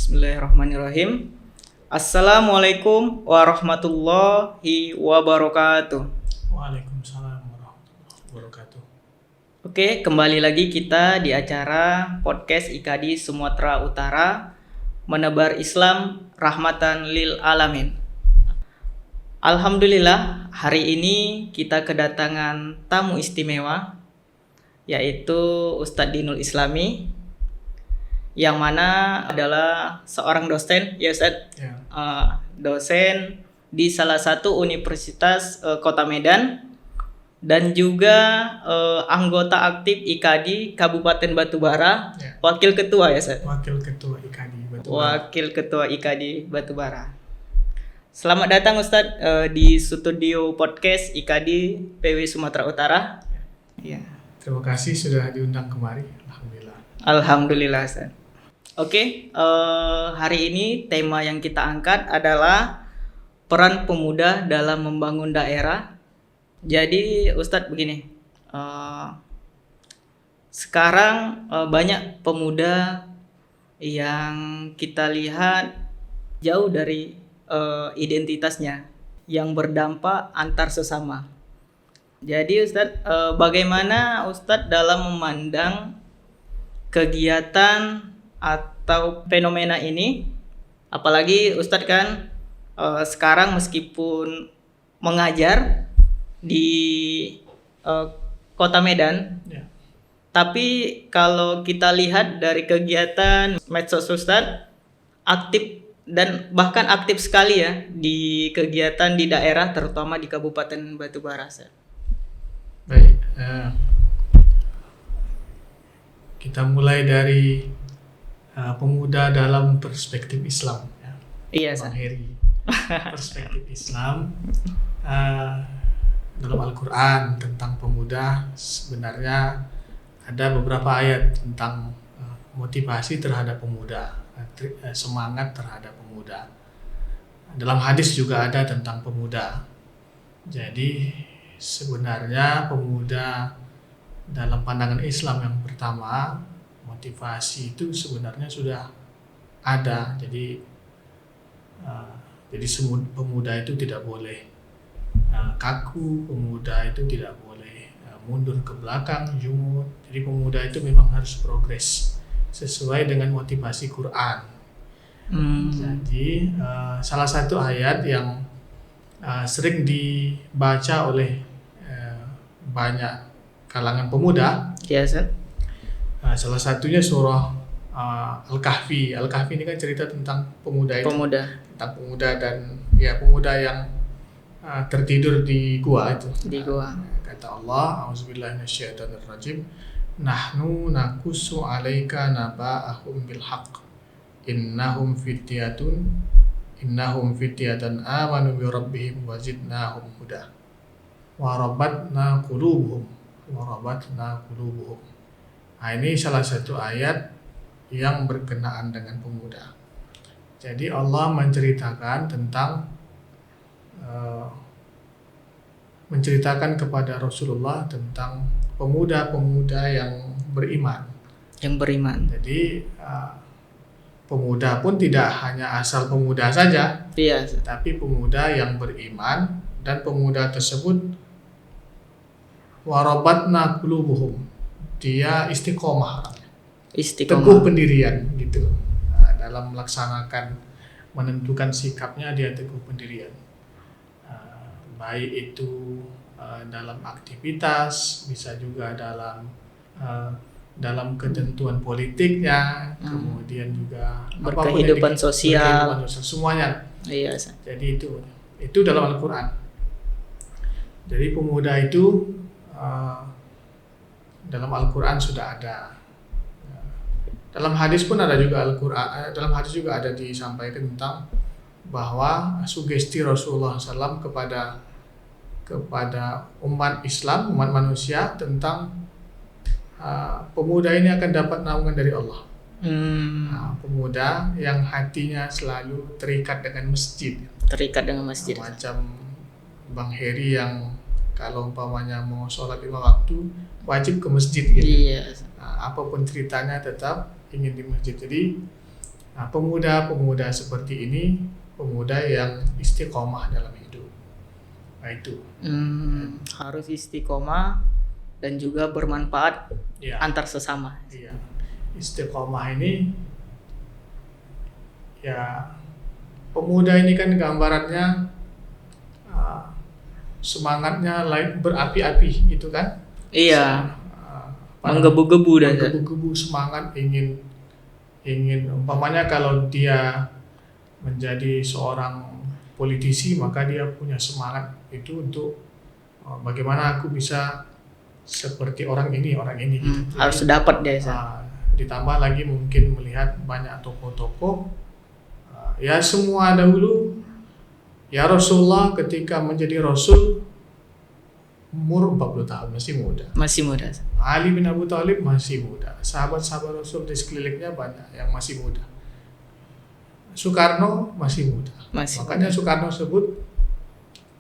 Bismillahirrahmanirrahim. Assalamualaikum warahmatullahi wabarakatuh. Waalaikumsalam warahmatullahi wabarakatuh. Oke, kembali lagi kita di acara podcast IKADI Sumatera Utara, menebar Islam rahmatan lil alamin. Alhamdulillah, hari ini kita kedatangan tamu istimewa, yaitu Ustadz Dinul Islami, yang mana adalah seorang dosen, ya Ustadz, Ya. Dosen di salah satu universitas Kota Medan, dan juga anggota aktif IKADI Kabupaten Batubara, Ya. wakil ketua ya Ustadz? Wakil Ketua IKADI Batubara. Wakil ketua IKADI Batubara. Selamat datang Ustadz di studio podcast IKADI PW Sumatera Utara. Ya. Terima kasih sudah diundang kemari. Alhamdulillah. Alhamdulillah Ustadz. Oke, hari ini tema yang kita angkat adalah peran pemuda dalam membangun daerah. Jadi Ustadz begini, sekarang banyak pemuda yang kita lihat jauh dari identitasnya, yang berdampak antar sesama. Jadi Ustadz, bagaimana Ustadz dalam memandang kegiatan atau fenomena ini, apalagi Ustadz kan sekarang meskipun mengajar di Kota Medan, Ya. tapi kalau kita lihat dari kegiatan medsos Ustadz aktif dan bahkan aktif sekali ya di kegiatan di daerah, terutama di Kabupaten Batubara. Baik. Kita mulai dari pemuda dalam perspektif Islam. Ya. Iya, Bang Ustadz. Heri. Perspektif Islam dalam Al-Quran tentang pemuda, sebenarnya ada beberapa ayat tentang motivasi terhadap pemuda, semangat terhadap pemuda. Dalam hadis juga ada tentang pemuda. Jadi sebenarnya pemuda dalam pandangan Islam yang pertama, motivasi itu sebenarnya sudah ada. Jadi pemuda itu tidak boleh kaku, pemuda itu tidak boleh mundur ke belakang, jumud. Jadi pemuda itu memang harus progres sesuai dengan motivasi Quran. Jadi salah satu ayat yang sering dibaca oleh banyak kalangan pemuda, Iya, Ustadz. salah satunya surah Al-Kahfi. Al-Kahfi ini kan cerita tentang pemuda itu, tentang pemuda dan ya pemuda yang tertidur di gua itu. Di gua. Kata Allah, A'udzubillahi minasyaitonirrajim, nahnu nakussu 'alaika naba'ahum bil haqq. Innahum fityatan amanu bi rabbihim wa zidnahum huda. Wa rabatna qulubuhum. Nah, ini salah satu ayat yang berkenaan dengan pemuda. Jadi Allah menceritakan kepada Rasulullah tentang pemuda-pemuda yang beriman. Jadi pemuda pun tidak hanya asal pemuda saja, Iya. tapi pemuda yang beriman, dan pemuda tersebut warabatna qulubuhum, dia istiqomah, teguh pendirian gitu. Dalam melaksanakan, menentukan sikapnya, dia teguh pendirian. Baik itu dalam aktivitas, bisa juga dalam ketentuan politiknya, kemudian juga berkehidupan sosial, semuanya. Iya. Jadi itu dalam Al-Quran. Jadi pemuda itu dalam Al-Quran sudah ada. Dalam hadis pun ada juga Al-Quran. Dalam hadis juga ada disampaikan tentang bahwa sugesti Rasulullah SAW kepada umat Islam, umat manusia, tentang pemuda ini akan dapat naungan dari Allah. Pemuda yang hatinya selalu terikat dengan masjid. Macam Bang Heri yang kalau umpamanya mau sholat 5 waktu wajib ke masjid gitu. Iya. Apapun ceritanya tetap ingin di masjid. Jadi Nah, pemuda-pemuda seperti ini pemuda yang istiqomah dalam hidup. Nah, itu. Harus istiqomah dan juga bermanfaat Ya. antar sesama. Iya. Istiqomah ini ya, pemuda ini kan gambarannya semangatnya lain berapi-api gitu kan. Iya, Pada menggebu-gebu dah. menggebu-gebu semangat ingin umpamanya kalau dia menjadi seorang politisi maka dia punya semangat itu untuk bagaimana aku bisa seperti orang ini gitu. Harus dapat dia. Ditambah lagi mungkin melihat banyak tokoh-tokoh ya semua dahulu ya Rasulullah ketika menjadi Rasul umur 40 tahun masih muda. Ali bin Abi Thalib masih muda. Sahabat-sahabat Rasul di sekelilingnya banyak yang masih muda. Soekarno masih muda. Makanya Soekarno sebut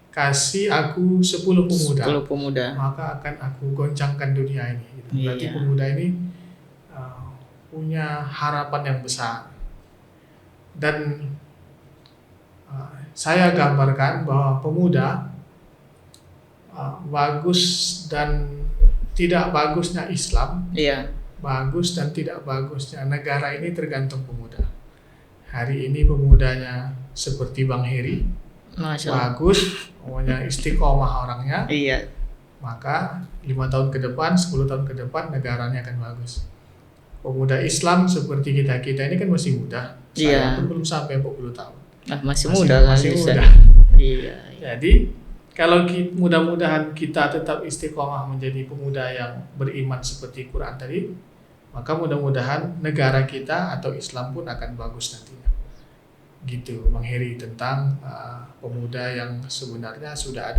kasih aku 10 pemuda. Maka akan aku goncangkan dunia ini. Berarti pemuda ini punya harapan yang besar. Dan saya gambarkan bahwa pemuda bagus dan tidak bagusnya Islam, bagus dan tidak bagusnya negara ini tergantung pemuda. Hari ini pemudanya seperti Bang Heri, bagus, pokoknya istiqomah orangnya, maka 5 tahun ke depan, 10 tahun ke depan negaranya akan bagus. Pemuda Islam seperti kita ini kan masih muda, saya pun belum sampai 40 tahun. Masih muda. Iya. Jadi kalau mudah-mudahan kita tetap istiqomah menjadi pemuda yang beriman seperti Quran tadi, maka mudah-mudahan negara kita atau Islam pun akan bagus nantinya. Gitu Bang Heri tentang pemuda yang sebenarnya sudah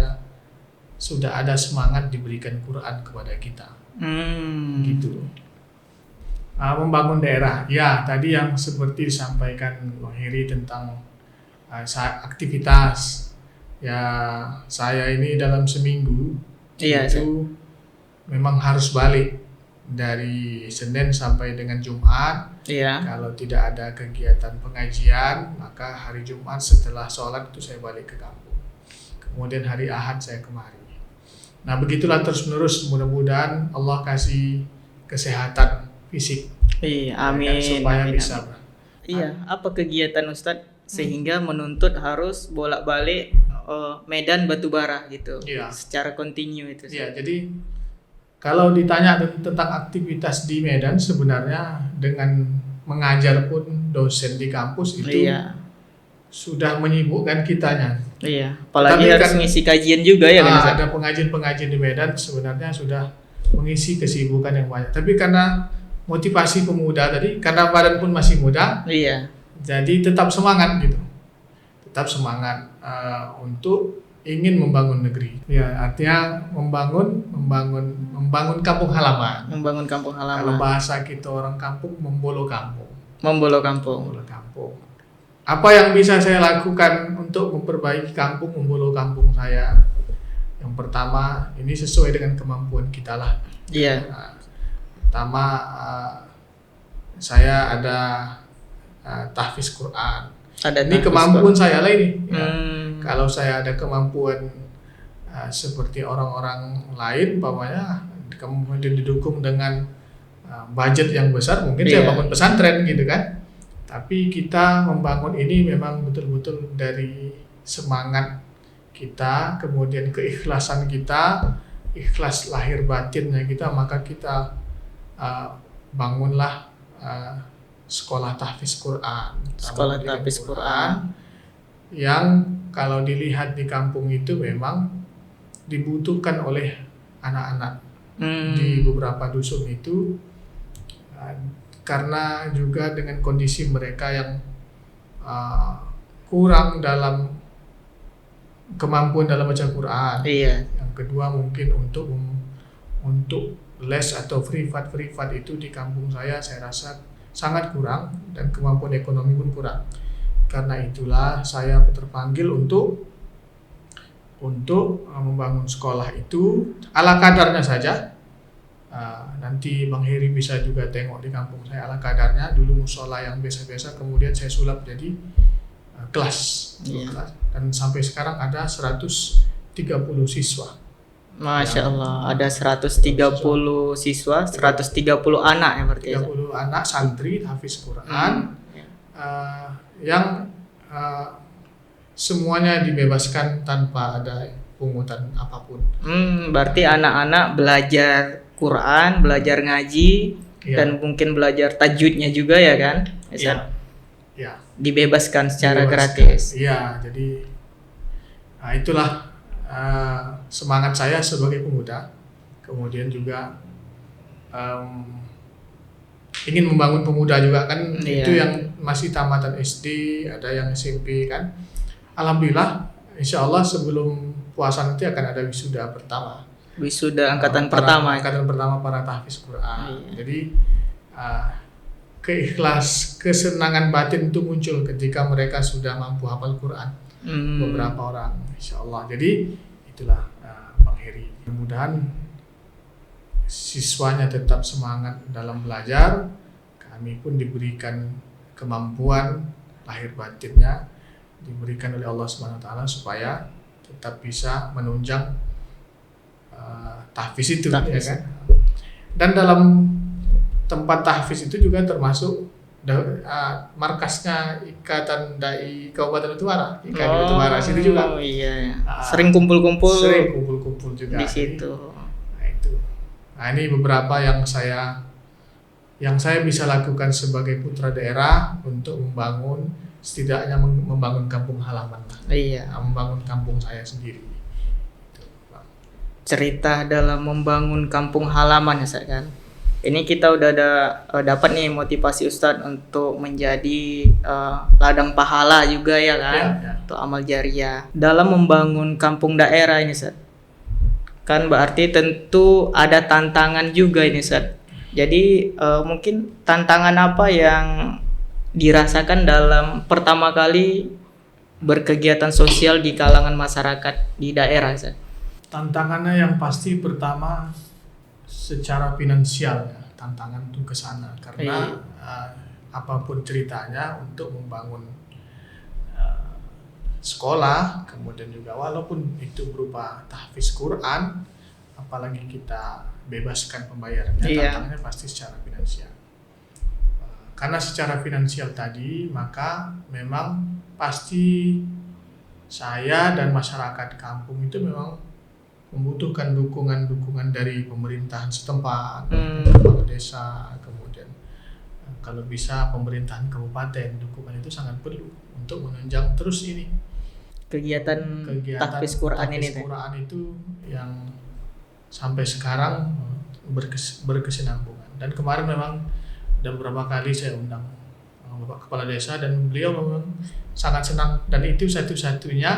ada semangat diberikan Quran kepada kita. Gitu. Membangun daerah. Ya, tadi yang seperti disampaikan Bang Heri tentang aktivitas. Ya, saya ini dalam seminggu itu memang harus balik dari Senin sampai dengan Jumat. Kalau tidak ada kegiatan pengajian, maka hari Jumat setelah sholat itu saya balik ke kampung. Kemudian hari Ahad saya kemari. Nah, begitulah terus-menerus. Mudah-mudahan Allah kasih kesehatan fisik. Amin. Supaya amin, bisa. Iya, apa kegiatan Ustadz sehingga menuntut harus bolak-balik Medan Batubara gitu, secara kontinu itu. Iya, jadi kalau ditanya tentang aktivitas di Medan, sebenarnya dengan mengajar pun dosen di kampus itu sudah menyibukkan kitanya. Apalagi tapi harus ngisi kajian juga ya kan? Ada pengajian-pengajian di Medan sebenarnya sudah mengisi kesibukan yang banyak. Tapi karena motivasi pemuda tadi, karena badan pun masih muda, jadi tetap semangat gitu. Tetap semangat untuk ingin membangun negeri. Ya, artinya membangun kampung halaman. Membangun kampung halaman. Kalau bahasa kita orang kampung, membolo kampung. Apa yang bisa saya lakukan untuk memperbaiki kampung, membolo kampung saya? Yang pertama, ini sesuai dengan kemampuan kita lah. Pertama, saya ada tahfiz Quran. Ini kemampuan saya lah ini. Kalau saya ada kemampuan seperti orang-orang lain, umpamanya kemudian didukung dengan budget yang besar, mungkin saya bangun pesantren gitu kan. Tapi kita membangun ini memang betul-betul dari semangat kita, kemudian keikhlasan kita, ikhlas lahir batinnya kita, maka kita bangunlah sekolah tahfiz Quran. Sekolah tahfiz Quran yang kalau dilihat di kampung itu memang dibutuhkan oleh anak-anak di beberapa dusun itu, karena juga dengan kondisi mereka yang kurang dalam kemampuan dalam baca Quran. Yang kedua mungkin untuk les atau privat itu di kampung saya rasa sangat kurang dan kemampuan ekonomi pun kurang. Karena itulah saya terpanggil untuk membangun sekolah itu ala kadarnya saja, Nanti Bang Heri bisa juga tengok di kampung saya ala kadarnya, dulu musola yang biasa-biasa, kemudian saya sulap jadi kelas. Iya. Kelas. Dan sampai sekarang ada 130 siswa. Masya Allah, ada 130 siswa, 130 anak ya berarti ya. 30 anak santri hafiz Quran Ya. yang semuanya dibebaskan tanpa ada pungutan apapun. Berarti anak-anak belajar Quran, belajar ngaji, Iya. dan mungkin belajar tajwidnya juga ya kan? Ustaz? Ya. Dibebaskan secara Dibebaskan. gratis. Iya, jadi itulah semangat saya sebagai pemuda. Kemudian juga ingin membangun pemuda juga kan. Iya. Itu yang masih tamatan SD, ada yang SMP kan. Alhamdulillah, insya Allah sebelum puasa nanti akan ada wisuda pertama. Wisuda angkatan Para- pertama. Angkatan pertama para tahfiz Quran. Iya. Jadi kesenangan batin itu muncul ketika mereka sudah mampu hafal Quran. Beberapa orang, insya Allah. Jadi itulah Bang Heri. Mudah-mudahan siswanya tetap semangat dalam belajar. Kami pun diberikan kemampuan lahir batinnya, diberikan oleh Allah Subhanahu Wa Taala supaya tetap bisa menunjang tahfiz itu, Tahfiz. ya kan? Dan dalam tempat tahfiz itu juga termasuk markasnya Ikatan Dai Kabupaten Utara, IKDI Utara situ juga. Oh iya. Ah, Sering kumpul-kumpul Sering kumpul-kumpul juga di situ. Nah, itu. Nah, ini beberapa yang saya bisa lakukan sebagai putra daerah untuk membangun, setidaknya membangun kampung halaman lah. Iya. Membangun kampung saya sendiri. Itu, Bang. Cerita dalam membangun kampung halaman ya Ustaz kan. Ini kita udah ada dapat nih motivasi Ustadz untuk menjadi ladang pahala juga ya kan, Ya. untuk amal jariah. Dalam membangun kampung daerah ini Ustadz, kan berarti tentu ada tantangan juga ini Ustadz. Jadi mungkin tantangan apa yang dirasakan dalam pertama kali berkegiatan sosial di kalangan masyarakat di daerah Ustadz? Tantangannya yang pasti pertama secara finansial, ya. Tantangan itu ke sana karena apapun ceritanya untuk membangun sekolah, kemudian juga walaupun itu berupa tahfiz Quran, apalagi kita bebaskan pembayarannya, Iya. tantangannya pasti secara finansial. Karena secara finansial tadi, maka memang pasti saya dan masyarakat kampung itu memang membutuhkan dukungan dari pemerintahan setempat, kepala desa, kemudian kalau bisa pemerintahan kabupaten, dukungan itu sangat perlu untuk menunjang terus ini Kegiatan tahfiz Quran ini tahfiz teh. Quran itu yang sampai sekarang berkesinambungan. Dan kemarin memang ada beberapa kali saya undang Bapak Kepala Desa dan beliau memang sangat senang, dan itu satu-satunya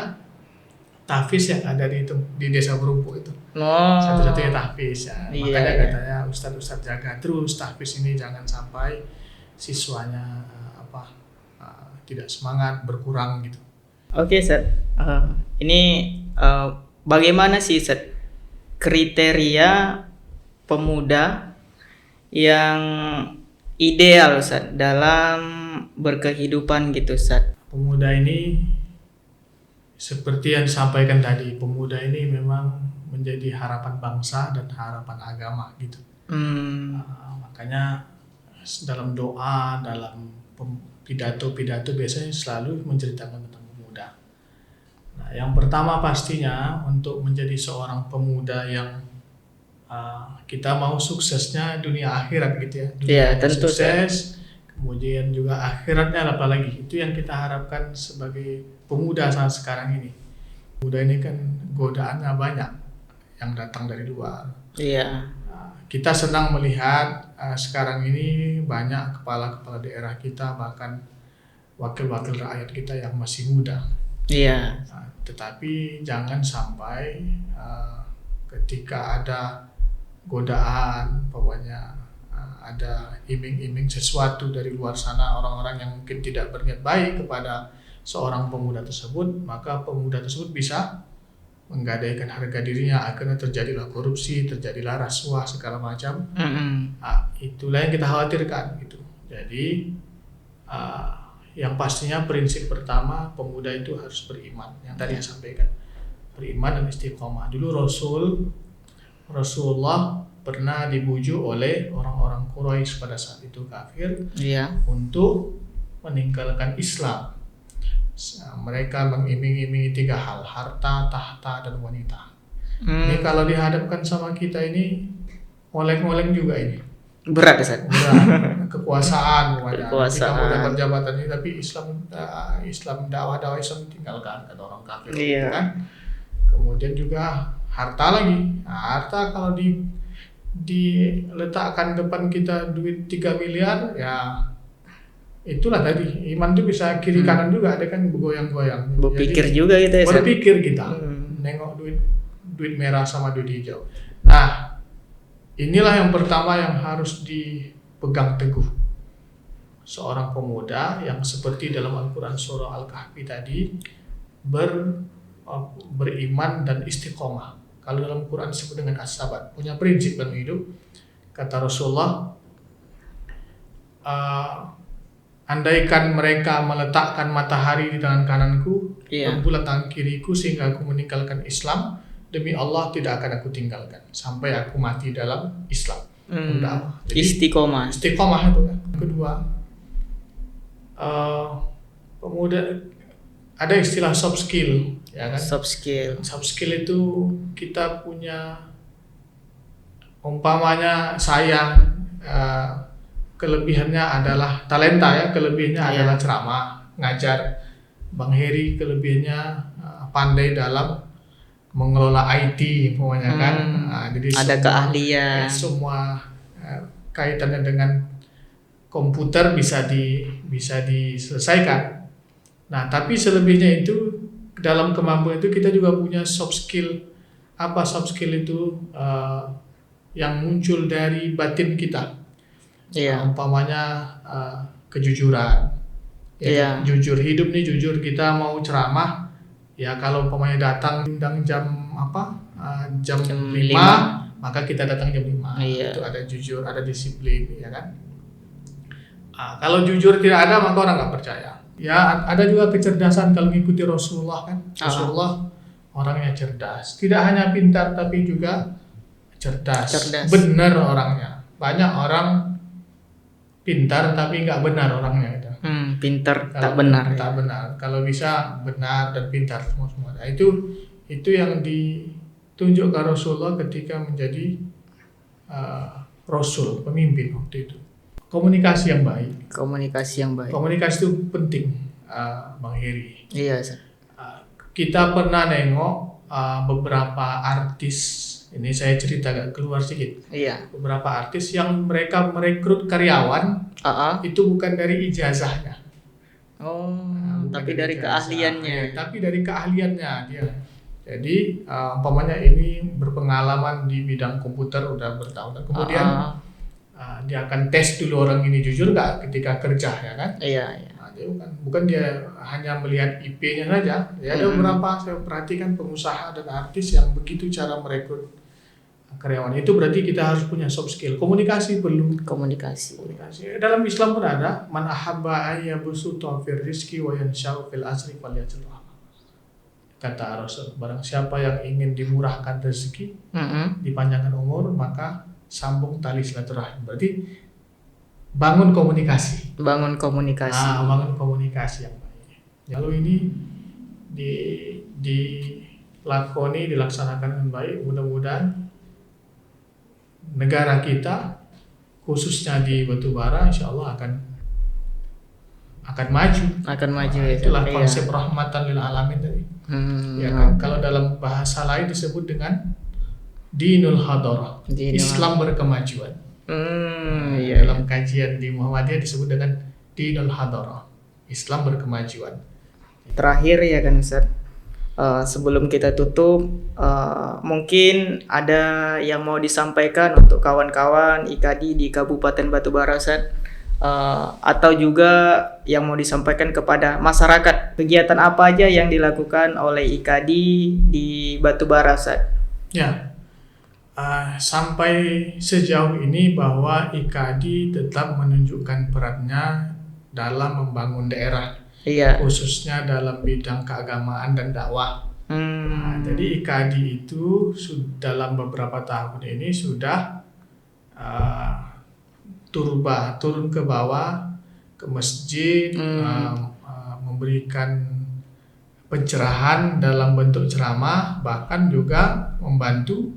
tahfiz yang ada di Desa Berumpu itu. Satu-satunya tahfiz ya. Iya, Makanya iya. katanya Ustadz jaga terus tahfiz ini, jangan sampai siswanya tidak semangat, berkurang gitu. Oke, Ustaz. Ini bagaimana sih Ustaz kriteria pemuda yang ideal Ustaz dalam berkehidupan gitu Ustaz? Pemuda ini seperti yang disampaikan tadi, pemuda ini memang menjadi harapan bangsa dan harapan agama gitu. Makanya dalam doa, dalam pidato-pidato biasanya selalu menceritakan tentang pemuda. Nah, yang pertama pastinya untuk menjadi seorang pemuda yang kita mau suksesnya dunia akhirat gitu ya. Iya, Dunianya tentu, sukses, kemudian juga akhiratnya apalagi. Itu yang kita harapkan sebagai pemuda saat sekarang ini. Pemuda ini kan godaannya banyak yang datang dari luar. Iya. Kita senang melihat sekarang ini banyak kepala-kepala daerah kita, bahkan wakil-wakil rakyat kita yang masih muda. Iya. Tetapi jangan sampai ketika ada godaan, pokoknya ada iming-iming sesuatu dari luar sana, orang-orang yang mungkin tidak berniat baik kepada seorang pemuda tersebut, maka pemuda tersebut bisa menggadaikan harga dirinya, akhirnya terjadilah korupsi, terjadilah rasuah segala macam. Itulah yang kita khawatirkan gitu. Jadi yang pastinya prinsip pertama pemuda itu harus beriman, yang tadi saya sampaikan, beriman dan istiqomah. Dulu Rasulullah pernah dibujuk oleh orang-orang Quraisy pada saat itu kafir untuk meninggalkan Islam. Mereka mengiming-imingi 3 hal, harta, tahta, dan wanita. Ini kalau dihadapkan sama kita ini, oleng-oleng juga ini. Berat ya, Ustaz? Berat. Kekuasaan. Kita mau dapat jabatan ini, tapi Islam dakwah Islam tinggalkan, kata orang kafir. Kan? Kemudian juga harta lagi. Nah, harta kalau diletakkan depan kita duit 3 miliar, ya itulah tadi, iman itu bisa kiri kanan juga, ada kan bergoyang-goyang. Berpikir juga gitu ya. Berpikir kita, nengok duit merah sama duit hijau. Nah, inilah yang pertama yang harus dipegang teguh seorang pemuda yang seperti dalam Al-Quran surah Al-Kahfi tadi, beriman dan istiqomah. Kalau dalam Quran disebut dengan as-sabat, punya prinsip dalam hidup. Kata Rasulullah, andaikan mereka meletakkan matahari di tangan kananku dan bulan tangan kiriku sehingga aku meninggalkan Islam, demi Allah tidak akan aku tinggalkan sampai aku mati dalam Islam. Jadi, istiqomah itu kan. Kedua, pemuda ada istilah soft skill, ya kan? Soft skill itu kita punya, umpamanya saya kelebihannya adalah talenta ya, kelebihannya adalah ceramah, ngajar. Bang Heri kelebihannya pandai dalam mengelola IT, umpamanya kan. Jadi ada keahlian. Semua kaitannya dengan komputer bisa diselesaikan. Nah, tapi selebihnya itu dalam kemampuan itu kita juga punya soft skill. Apa soft skill itu? Yang muncul dari batin kita. Umpamanya kejujuran. Jujur, hidup nih jujur, kita mau ceramah, ya kalau umpamanya datang jam 5, maka kita datang jam 5. Itu ada jujur, ada disiplin, ya kan? Kalau jujur tidak ada, maka orang nggak percaya. Ya, ada juga kecerdasan kalau mengikuti Rasulullah kan. Rasulullah orangnya cerdas, tidak hanya pintar tapi juga cerdas. Benar orangnya. Banyak orang pintar tapi nggak benar orangnya gitu. Pintar tak benar. Tak benar. Kalau bisa benar dan pintar semua. Nah, itu yang ditunjukkan Rasulullah ketika menjadi Rasul, pemimpin waktu itu. Komunikasi yang baik. Komunikasi itu penting, Bang Heri. Iya. Kita pernah nengok beberapa artis. Ini saya cerita agak keluar sedikit. Beberapa artis yang mereka merekrut karyawan itu bukan dari ijazahnya. Tapi dari keahliannya. Tapi dari keahliannya dia. Jadi umpamanya ini berpengalaman di bidang komputer udah bertahun-tahun. Kemudian dia akan tes dulu orang ini jujur nggak ketika kerja, ya kan? Nah, dia bukan dia hanya melihat IP-nya saja. Ya, ada beberapa saya perhatikan pengusaha dan artis yang begitu cara merekrut karyawan. Itu berarti kita harus punya soft skill. Komunikasi perlu. Komunikasi. Dalam Islam pun ada man ahabba ayyabsuta fir rizqi wa yansha'u fil asri falyajid. Kata Rasul, barang siapa yang ingin dimurahkan rezeki, dipanjangkan umur, maka sambung tali silaturahim. Berarti bangun komunikasi. Bangun komunikasi yang baik. Lalu ini dilaksanakan dengan baik. Mudah-mudahan negara kita, khususnya di batubara, insya Allah akan maju. Itulah konsep rahmatan lil alamin tadi. Kan? Kalau dalam bahasa lain disebut dengan dinul hadarah, Islam berkemajuan. Dalam kajian di Muhammadiyah disebut dengan dinul hadarah, Islam berkemajuan. Terakhir ya kan Ustaz, sebelum kita tutup, mungkin ada yang mau disampaikan untuk kawan-kawan IKADI di Kabupaten Batubara Ustaz, atau juga yang mau disampaikan kepada masyarakat, kegiatan apa aja yang dilakukan oleh IKADI di Batubara, Ustaz? Ya, sampai sejauh ini bahwa IKADI tetap menunjukkan perannya dalam membangun daerah, Iya. khususnya dalam bidang keagamaan dan dakwah. Jadi IKADI itu dalam beberapa tahun ini sudah turun ke bawah, ke masjid, memberikan pencerahan dalam bentuk ceramah, bahkan juga membantu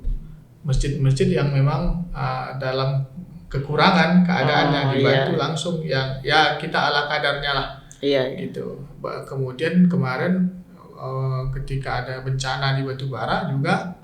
masjid-masjid yang memang dalam kekurangan keadaannya, dibantu langsung, yang ya kita ala kadarnya lah. Iya. Gitu. Kemudian kemarin ketika ada bencana di Batubara juga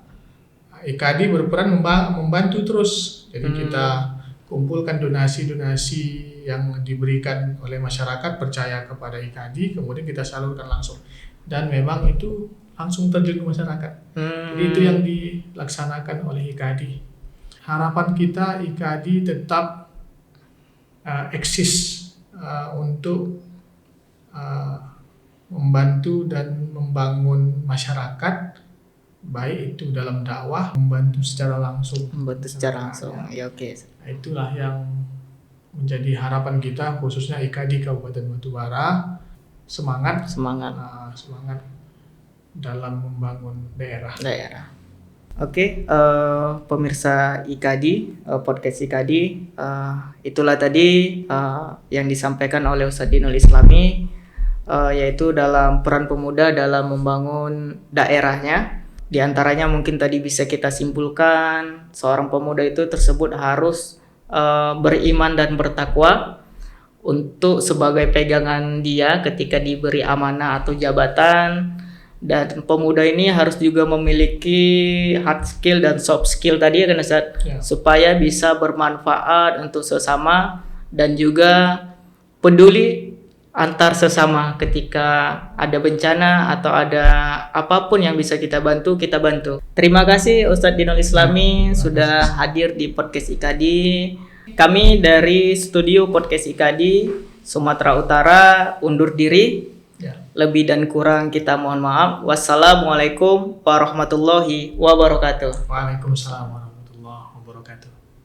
IKADI berperan membantu terus. Jadi kita kumpulkan donasi-donasi yang diberikan oleh masyarakat, percaya kepada IKADI, kemudian kita salurkan langsung. Dan memang itu langsung terjun ke masyarakat. Jadi itu yang dilaksanakan oleh IKADI. Harapan kita IKADI tetap eksis untuk membantu dan membangun masyarakat, baik itu dalam dakwah, membantu secara langsung. Ya, oke. Itulah yang menjadi harapan kita, khususnya IKADI Kabupaten Batubara, semangat dalam membangun daerah. Oke, pemirsa IKADI, podcast IKADI, itulah tadi yang disampaikan oleh Ustadz Dinul Islami, yaitu dalam peran pemuda dalam membangun daerahnya. Di antaranya mungkin tadi bisa kita simpulkan, seorang pemuda itu tersebut harus beriman dan bertakwa untuk sebagai pegangan dia ketika diberi amanah atau jabatan. Dan pemuda ini harus juga memiliki hard skill dan soft skill tadi ya kan Ustaz, supaya bisa bermanfaat untuk sesama dan juga peduli antar sesama ketika ada bencana atau ada apapun yang bisa kita bantu, kita bantu. Terima kasih Ustadz Dinul Islami sudah hadir di podcast IKADI. Kami dari studio podcast IKADI Sumatera Utara undur diri. Lebih dan kurang kita mohon maaf. Wassalamualaikum warahmatullahi wabarakatuh. Waalaikumsalam.